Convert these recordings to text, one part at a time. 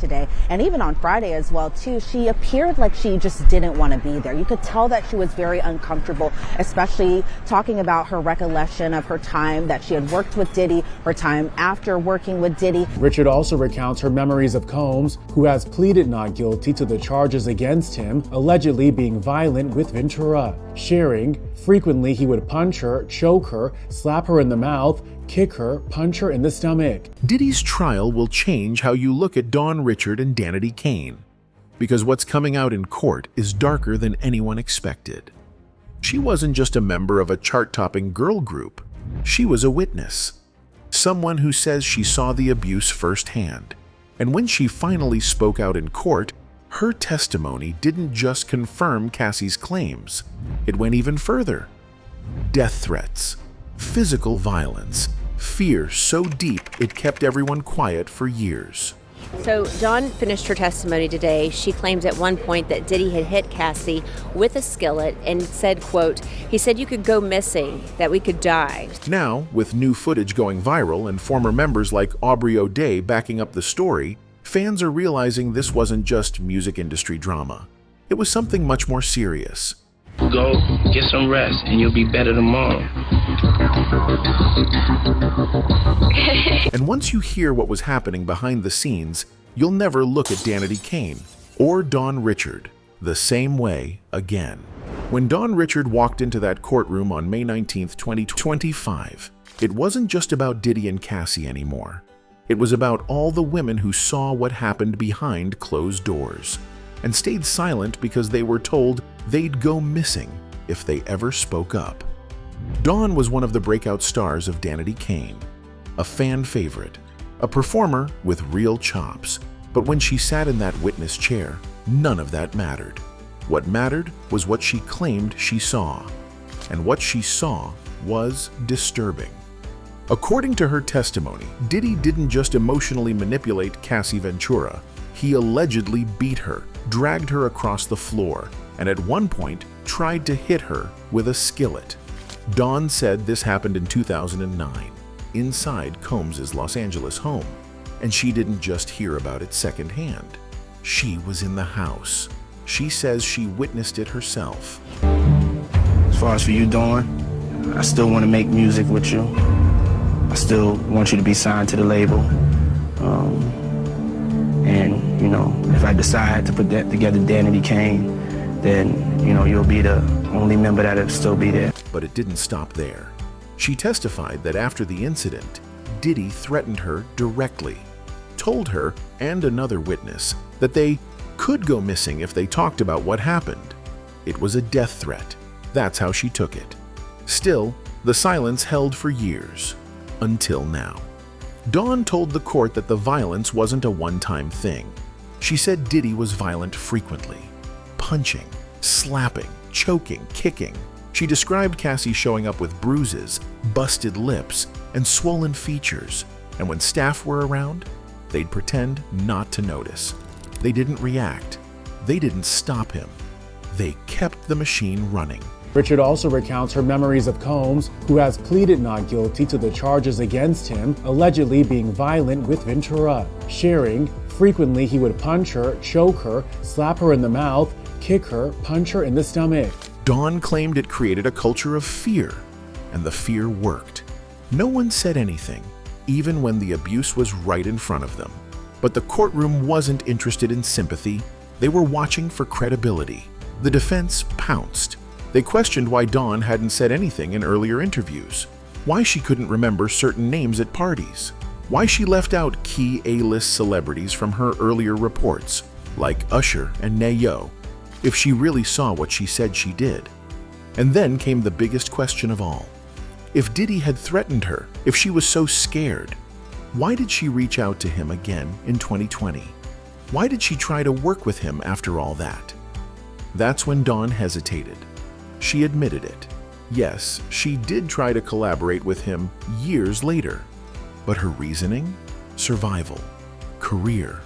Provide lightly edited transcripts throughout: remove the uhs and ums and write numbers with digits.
today, and even on Friday as well too. She appeared like she just didn't want to be there. You could tell that she was very uncomfortable, especially talking about her recollection of her time that she had worked with Diddy, her time after working with Diddy. Richard also recounts her memories of Combs, who has pleaded not guilty to the charges against him, allegedly being violent with Ventura, sharing, frequently he would punch her, choke her, slap her in the mouth, kick her, punch her in the stomach. Diddy's trial will change how you look at Dawn Richard and Danity Kane, because what's coming out in court is darker than anyone expected. She wasn't just a member of a chart-topping girl group. She was a witness, someone who says she saw the abuse firsthand. And when she finally spoke out in court, her testimony didn't just confirm Cassie's claims. It went even further. Death threats, physical violence, fear so deep it kept everyone quiet for years. So Dawn finished her testimony today. She claims at one point that Diddy had hit Cassie with a skillet and said, quote, "He said you could go missing, that we could die." Now, with new footage going viral and former members like Aubrey O'Day backing up the story, fans are realizing this wasn't just music industry drama. It was something much more serious. Go get some rest and you'll be better tomorrow. And once you hear what was happening behind the scenes, you'll never look at Danity Kane or Dawn Richard the same way again. When Dawn Richard walked into that courtroom on May 19, 2025, it wasn't just about Diddy and Cassie anymore. It was about all the women who saw what happened behind closed doors and stayed silent because they were told they'd go missing if they ever spoke up. Dawn was one of the breakout stars of Danity Kane, a fan favorite, a performer with real chops. But when she sat in that witness chair, none of that mattered. What mattered was what she claimed she saw, and what she saw was disturbing. According to her testimony, Diddy didn't just emotionally manipulate Cassie Ventura. He allegedly beat her, dragged her across the floor, and at one point tried to hit her with a skillet. Dawn said this happened in 2009, inside Combs' Los Angeles home, and she didn't just hear about it secondhand. She was in the house. She says she witnessed it herself. As far as for you, Dawn, I still want to make music with you. I still want you to be signed to the label. And, you know, if I decide to put that together, Danity Kane, then, you know, you'll be the only member that'll still be there. But it didn't stop there. She testified that after the incident, Diddy threatened her directly, told her and another witness that they could go missing if they talked about what happened. It was a death threat. That's how she took it. Still, the silence held for years, until now. Dawn told the court that the violence wasn't a one-time thing. She said Diddy was violent frequently, punching, slapping, choking, kicking. She described Cassie showing up with bruises, busted lips, and swollen features, and when staff were around, they'd pretend not to notice. They didn't react. They didn't stop him. They kept the machine running. Richard also recounts her memories of Combs, who has pleaded not guilty to the charges against him, allegedly being violent with Ventura, sharing, frequently he would punch her, choke her, slap her in the mouth, kick her, punch her in the stomach. Dawn claimed it created a culture of fear, and the fear worked. No one said anything, even when the abuse was right in front of them. But the courtroom wasn't interested in sympathy. They were watching for credibility. The defense pounced. They questioned why Dawn hadn't said anything in earlier interviews, why she couldn't remember certain names at parties, why she left out key A-list celebrities from her earlier reports, like Usher and Nayo, if she really saw what she said she did. And then came the biggest question of all. If Diddy had threatened her, if she was so scared, why did she reach out to him again in 2020? Why did she try to work with him after all that? That's when Dawn hesitated. She admitted it. Yes, she did try to collaborate with him years later. But her reasoning? Survival. Career.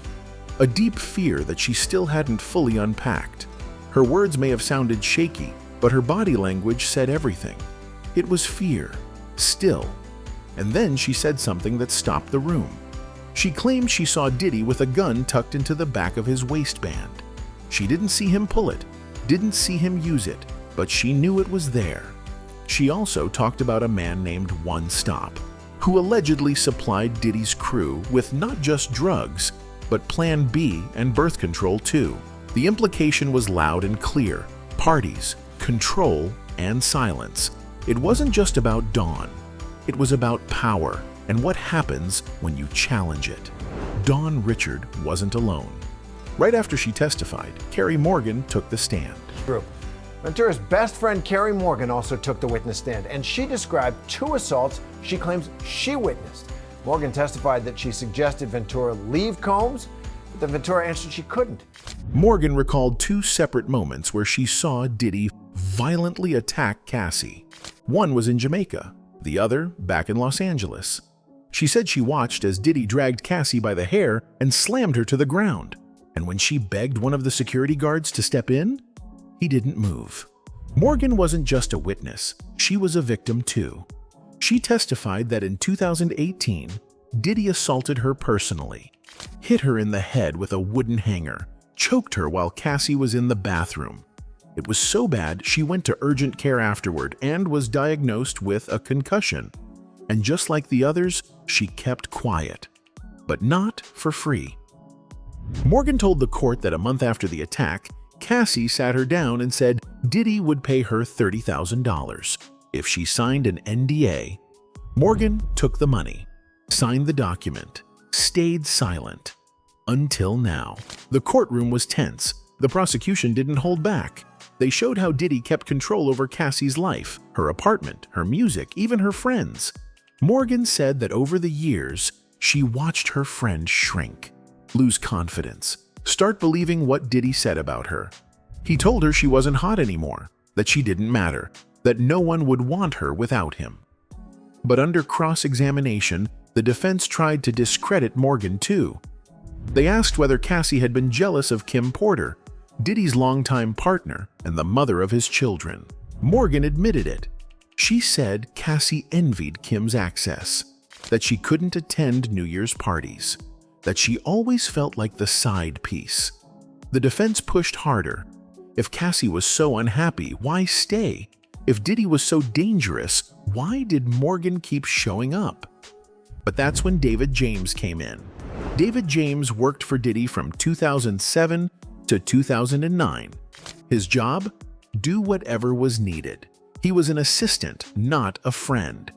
A deep fear that she still hadn't fully unpacked. Her words may have sounded shaky, but her body language said everything. It was fear. Still. And then she said something that stopped the room. She claimed she saw Diddy with a gun tucked into the back of his waistband. She didn't see him pull it, didn't see him use it, but she knew it was there. She also talked about a man named One Stop, who allegedly supplied Diddy's crew with not just drugs, but Plan B and birth control too. The implication was loud and clear: parties, control, and silence. It wasn't just about Dawn. It was about power and what happens when you challenge it. Dawn Richard wasn't alone. Right after she testified, Carrie Morgan took the stand. Group. Ventura's best friend Carrie Morgan also took the witness stand, and she described 2 assaults she claims she witnessed. Morgan testified that she suggested Ventura leave Combs, but then Ventura answered she couldn't. Morgan recalled 2 separate moments where she saw Diddy violently attack Cassie. One was in Jamaica, the other back in Los Angeles. She said she watched as Diddy dragged Cassie by the hair and slammed her to the ground. And when she begged one of the security guards to step in, he didn't move. Morgan wasn't just a witness, she was a victim too. She testified that in 2018, Diddy assaulted her personally, hit her in the head with a wooden hanger, choked her while Cassie was in the bathroom. It was so bad she went to urgent care afterward and was diagnosed with a concussion. And just like the others, she kept quiet, but not for free. Morgan told the court that a month after the attack, Cassie sat her down and said Diddy would pay her $30,000 if she signed an NDA. Morgan took the money, signed the document, stayed silent. Until now. The courtroom was tense. The prosecution didn't hold back. They showed how Diddy kept control over Cassie's life, her apartment, her music, even her friends. Morgan said that over the years, she watched her friend shrink, lose confidence, start believing what Diddy said about her. He told her she wasn't hot anymore, that she didn't matter, that no one would want her without him. But under cross-examination, the defense tried to discredit Morgan too. They asked whether Cassie had been jealous of Kim Porter, Diddy's longtime partner and the mother of his children. Morgan admitted it. She said Cassie envied Kim's access, that she couldn't attend New Year's parties, that she always felt like the side piece. The defense pushed harder. If Cassie was so unhappy, why stay? If Diddy was so dangerous, why did Morgan keep showing up? But that's when David James came in. David James worked for Diddy from 2007 to 2009. His job? Do whatever was needed. He was an assistant, not a friend.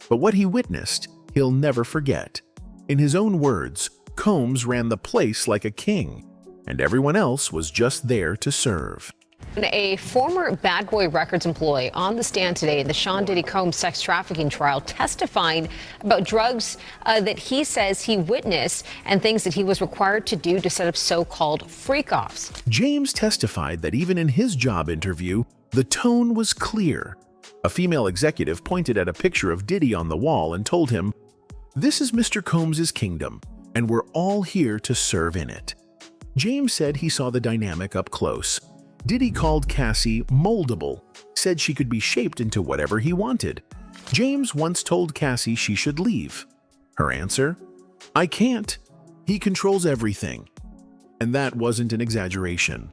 But what he witnessed, he'll never forget. In his own words, Combs ran the place like a king, and everyone else was just there to serve. A former Bad Boy Records employee on the stand today in the Sean Diddy Combs sex trafficking trial, testifying about drugs that he says he witnessed and things that he was required to do to set up so-called freak-offs. James testified that even in his job interview, the tone was clear. A female executive pointed at a picture of Diddy on the wall and told him, "This is Mr. Combs' kingdom, and we're all here to serve in it." James said he saw the dynamic up close. Diddy called Cassie moldable, said she could be shaped into whatever he wanted. James once told Cassie she should leave. Her answer? "I can't. He controls everything." And that wasn't an exaggeration.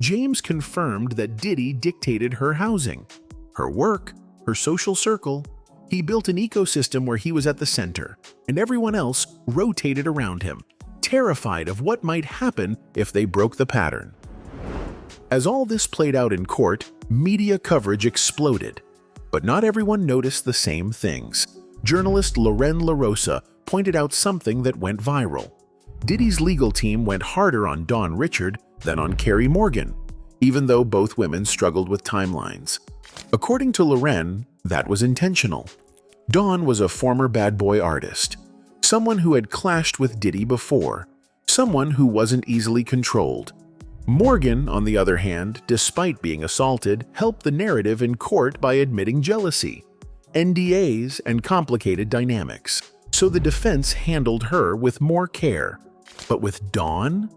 James confirmed that Diddy dictated her housing, her work, her social circle. He built an ecosystem where he was at the center, and everyone else rotated around him, terrified of what might happen if they broke the pattern. As all this played out in court, media coverage exploded. But not everyone noticed the same things. Journalist Loren LaRosa pointed out something that went viral. Diddy's legal team went harder on Dawn Richard than on Carrie Morgan, even though both women struggled with timelines. According to Loren, that was intentional. Dawn was a former bad boy artist, someone who had clashed with Diddy before, someone who wasn't easily controlled. Morgan, on the other hand, despite being assaulted, helped the narrative in court by admitting jealousy, NDAs, and complicated dynamics. So the defense handled her with more care. But with Dawn,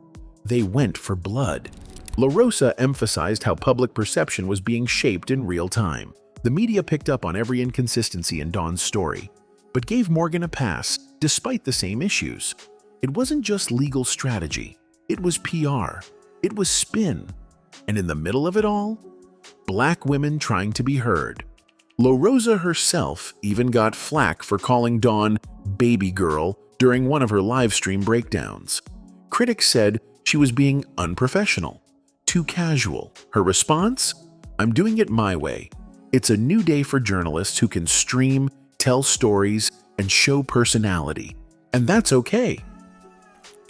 they went for blood. LaRosa emphasized how public perception was being shaped in real time. The media picked up on every inconsistency in Dawn's story, but gave Morgan a pass despite the same issues. It wasn't just legal strategy. It was PR. It was spin. And in the middle of it all, black women trying to be heard. La Rosa herself even got flack for calling Dawn baby girl during one of her live stream breakdowns. Critics said she was being unprofessional, too casual. Her response? I'm doing it my way. It's a new day for journalists who can stream, tell stories, and show personality. And that's okay.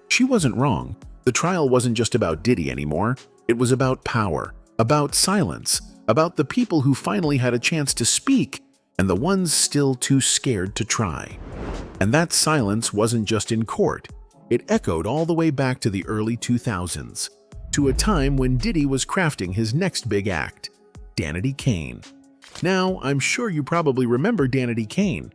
She wasn't wrong. The trial wasn't just about Diddy anymore. It was about power, about silence, about the people who finally had a chance to speak and the ones still too scared to try. And that silence wasn't just in court. It echoed all the way back to the early 2000s, to a time when Diddy was crafting his next big act, Danity Kane. Now, I'm sure you probably remember Danity Kane,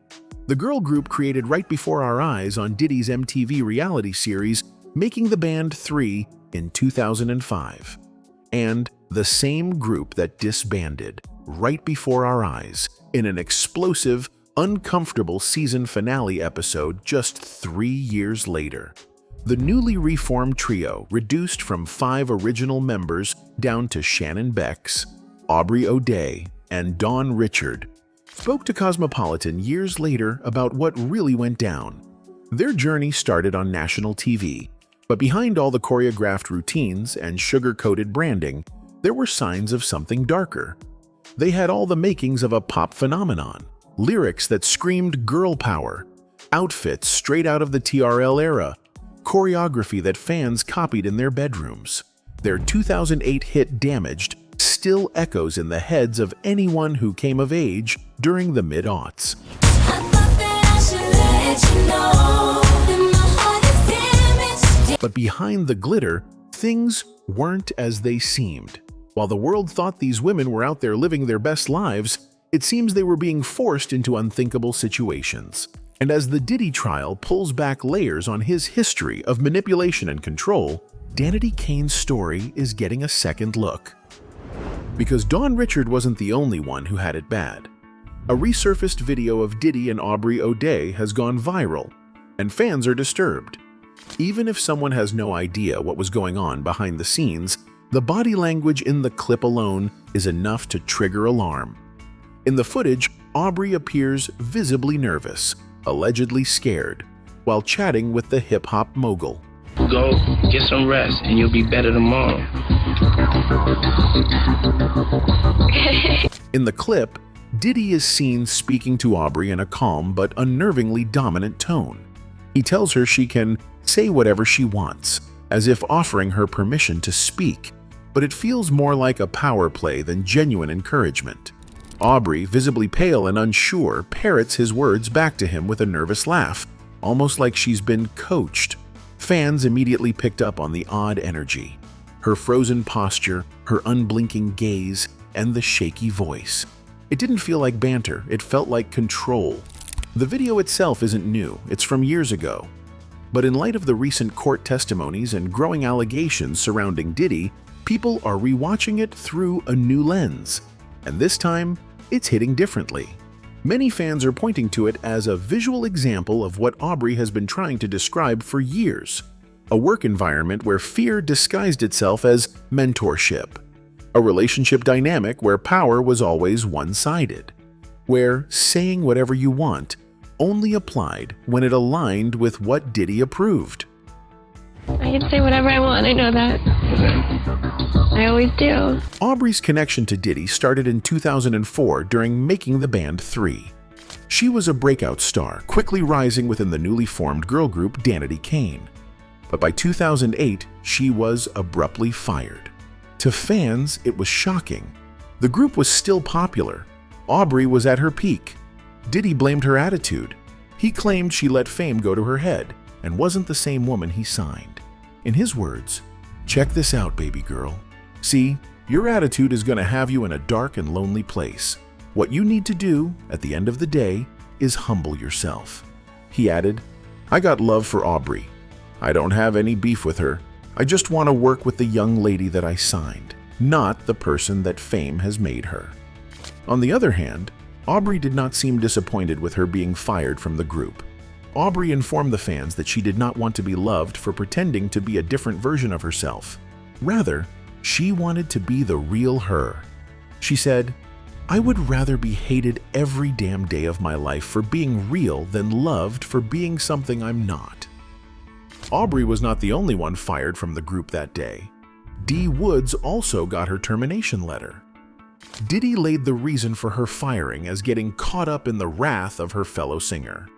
the girl group created right before our eyes on Diddy's MTV reality series Making the Band 3 in 2005. And the same group that disbanded right before our eyes in an explosive, uncomfortable season finale episode just 3 years later. The newly reformed trio, reduced from 5 original members down to Shannon Bex, Aubrey O'Day, and Dawn Richard, spoke to Cosmopolitan years later about what really went down. Their journey started on national TV, but behind all the choreographed routines and sugar-coated branding, there were signs of something darker. They had all the makings of a pop phenomenon, lyrics that screamed girl power, outfits straight out of the TRL era, choreography that fans copied in their bedrooms. Their 2008 hit Damaged still echoes in the heads of anyone who came of age during the mid-aughts. But behind the glitter, things weren't as they seemed. While the world thought these women were out there living their best lives, it seems they were being forced into unthinkable situations. And as the Diddy trial pulls back layers on his history of manipulation and control, Danity Kane's story is getting a second look. Because Dawn Richard wasn't the only one who had it bad. A resurfaced video of Diddy and Aubrey O'Day has gone viral, and fans are disturbed. Even if someone has no idea what was going on behind the scenes, the body language in the clip alone is enough to trigger alarm. In the footage, Aubrey appears visibly nervous, allegedly scared, while chatting with the hip-hop mogul. Go get some rest and you'll be better tomorrow. In the clip, Diddy is seen speaking to Aubrey in a calm but unnervingly dominant tone. He tells her she can say whatever she wants, as if offering her permission to speak, but it feels more like a power play than genuine encouragement. Aubrey, visibly pale and unsure, parrots his words back to him with a nervous laugh, almost like she's been coached. Fans immediately picked up on the odd energy, her frozen posture, her unblinking gaze, and the shaky voice. It didn't feel like banter, it felt like control. The video itself isn't new, it's from years ago. But in light of the recent court testimonies and growing allegations surrounding Diddy, people are rewatching it through a new lens. And this time, it's hitting differently. Many fans are pointing to it as a visual example of what Aubrey has been trying to describe for years. A work environment where fear disguised itself as mentorship. A relationship dynamic where power was always one-sided. Where saying whatever you want only applied when it aligned with what Diddy approved. I can say whatever I want, I know that. I always do. Aubrey's connection to Diddy started in 2004 during Making the Band 3. She was a breakout star, quickly rising within the newly formed girl group Danity Kane. But by 2008, she was abruptly fired. To fans, it was shocking. The group was still popular. Aubrey was at her peak. Diddy blamed her attitude. He claimed she let fame go to her head and wasn't the same woman he signed. In his words, "Check this out, baby girl. See, your attitude is going to have you in a dark and lonely place. What you need to do, at the end of the day, is humble yourself." He added, "I got love for Aubrey. I don't have any beef with her. I just want to work with the young lady that I signed, not the person that fame has made her." On the other hand, Aubrey did not seem disappointed with her being fired from the group. Aubrey informed the fans that she did not want to be loved for pretending to be a different version of herself. Rather, she wanted to be the real her. She said, "I would rather be hated every damn day of my life for being real than loved for being something I'm not." Aubrey was not the only one fired from the group that day. Dee Woods also got her termination letter. Diddy laid the reason for her firing as getting caught up in the wrath of her fellow singer.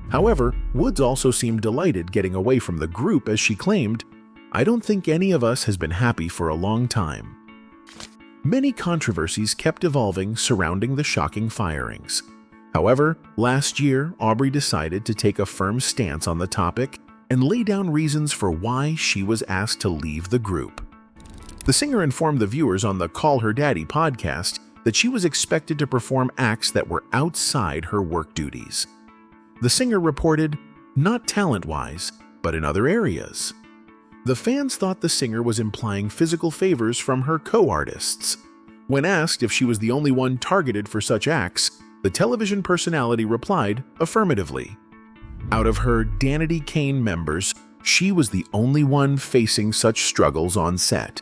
However, Woods also seemed delighted getting away from the group as she claimed, "I don't think any of us has been happy for a long time." Many controversies kept evolving surrounding the shocking firings. However, last year, Aubrey decided to take a firm stance on the topic and lay down reasons for why she was asked to leave the group. The singer informed the viewers on the Call Her Daddy podcast that she was expected to perform acts that were outside her work duties. The singer reported, not talent-wise, but in other areas. The fans thought the singer was implying physical favors from her co-artists. When asked if she was the only one targeted for such acts, the television personality replied affirmatively. Out of her Danity Kane members, she was the only one facing such struggles on set.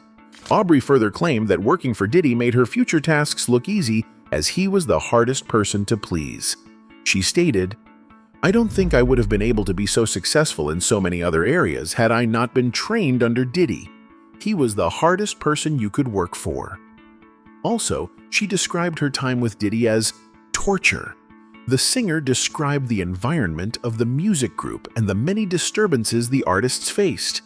Aubrey further claimed that working for Diddy made her future tasks look easy as he was the hardest person to please. She stated, "I don't think I would have been able to be so successful in so many other areas had I not been trained under Diddy. He was the hardest person you could work for." Also, she described her time with Diddy as torture. The singer described the environment of the music group and the many disturbances the artists faced.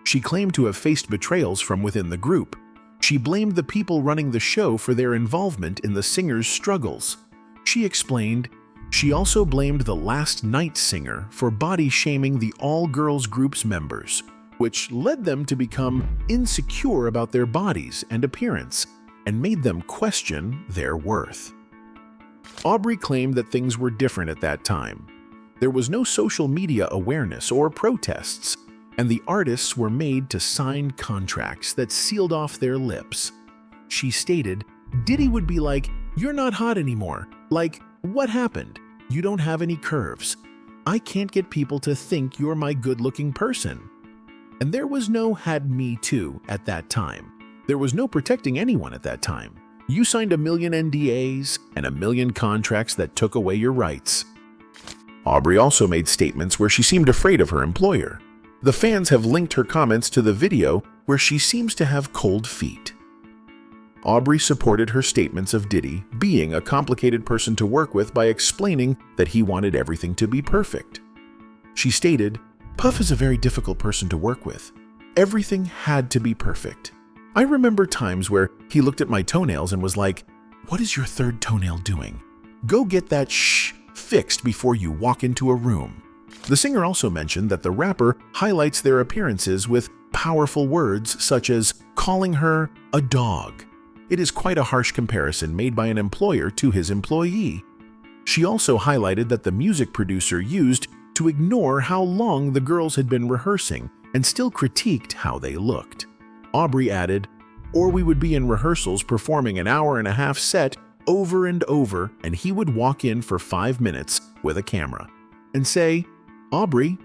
She claimed to have faced betrayals from within the group. She blamed the people running the show for their involvement in the singer's struggles. She explained, she also blamed the Last Night singer for body-shaming the all-girls group's members, which led them to become insecure about their bodies and appearance and made them question their worth. Aubrey claimed that things were different at that time. There was no social media awareness or protests, and the artists were made to sign contracts that sealed off their lips. She stated, "Diddy would be like, 'You're not hot anymore.' Like, 'What happened? You don't have any curves. I can't get people to think you're my good-looking person.' And there was no 'had me too' at that time. There was no protecting anyone at that time. You signed 1,000,000 NDAs and 1,000,000 contracts that took away your rights." Aubrey also made statements where she seemed afraid of her employer. The fans have linked her comments to the video where she seems to have cold feet. Aubrey supported her statements of Diddy being a complicated person to work with by explaining that he wanted everything to be perfect. She stated, "Puff is a very difficult person to work with. Everything had to be perfect. I remember times where he looked at my toenails and was like, 'What is your third toenail doing? Go get that fixed before you walk into a room.'" The singer also mentioned that the rapper highlights their appearances with powerful words such as calling her a dog. It is quite a harsh comparison made by an employer to his employee. She also highlighted that the music producer used to ignore how long the girls had been rehearsing and still critiqued how they looked. Aubrey added, "Or we would be in rehearsals performing an hour-and-a-half set over and over, and he would walk in for 5 minutes with a camera and say, 'Aubrey,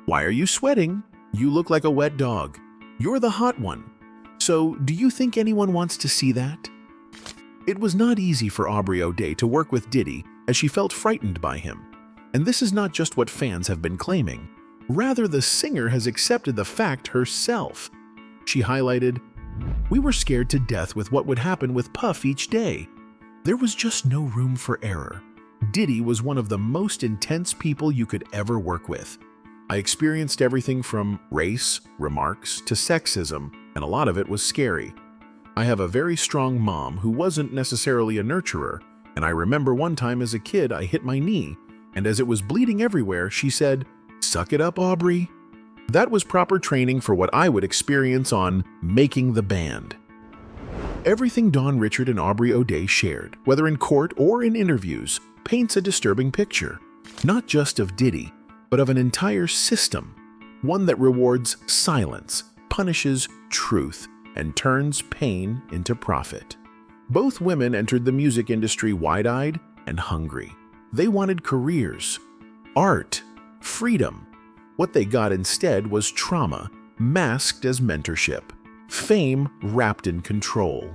why are you sweating? You look like a wet dog. You're the hot one. So do you think anyone wants to see that?'" It was not easy for Aubrey O'Day to work with Diddy as she felt frightened by him. And this is not just what fans have been claiming. Rather, the singer has accepted the fact herself. She highlighted, "We were scared to death with what would happen with Puff each day. There was just no room for error. Diddy was one of the most intense people you could ever work with. I experienced everything from race, remarks, to sexism, and a lot of it was scary. I have a very strong mom who wasn't necessarily a nurturer, and I remember one time as a kid I hit my knee, and as it was bleeding everywhere, she said, 'Suck it up, Aubrey.' That was proper training for what I would experience on Making the Band." Everything Dawn Richard and Aubrey O'Day shared, whether in court or in interviews, paints a disturbing picture, not just of Diddy, but of an entire system, one that rewards silence, punishes truth, and turns pain into profit. Both women entered the music industry wide-eyed and hungry. They wanted careers, art, freedom. What they got instead was trauma, masked as mentorship, fame wrapped in control,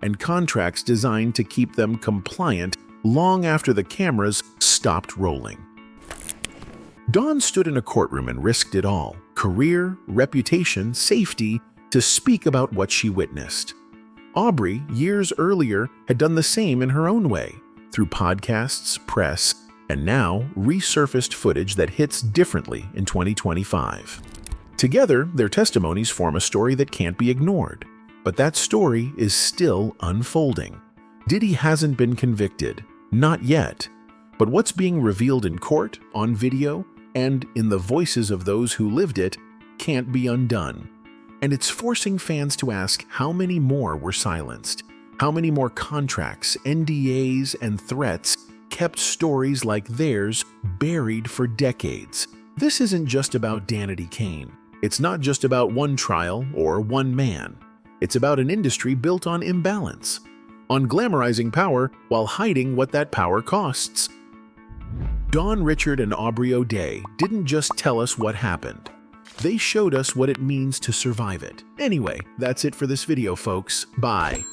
and contracts designed to keep them compliant long after the cameras stopped rolling. Dawn stood in a courtroom and risked it all: career, reputation, safety, to speak about what she witnessed. Aubrey, years earlier, had done the same in her own way, through podcasts, press, and now resurfaced footage that hits differently in 2025. Together, their testimonies form a story that can't be ignored. But that story is still unfolding. Diddy hasn't been convicted, not yet. But what's being revealed in court, on video, and in the voices of those who lived it can't be undone. And it's forcing fans to ask how many more were silenced, how many more contracts, NDAs, and threats kept stories like theirs buried for decades. This isn't just about Danity Kane. It's not just about one trial or one man. It's about an industry built on imbalance, on glamorizing power while hiding what that power costs. Dawn Richard and Aubrey O'Day didn't just tell us what happened. They showed us what it means to survive it. Anyway, that's it for this video, folks. Bye.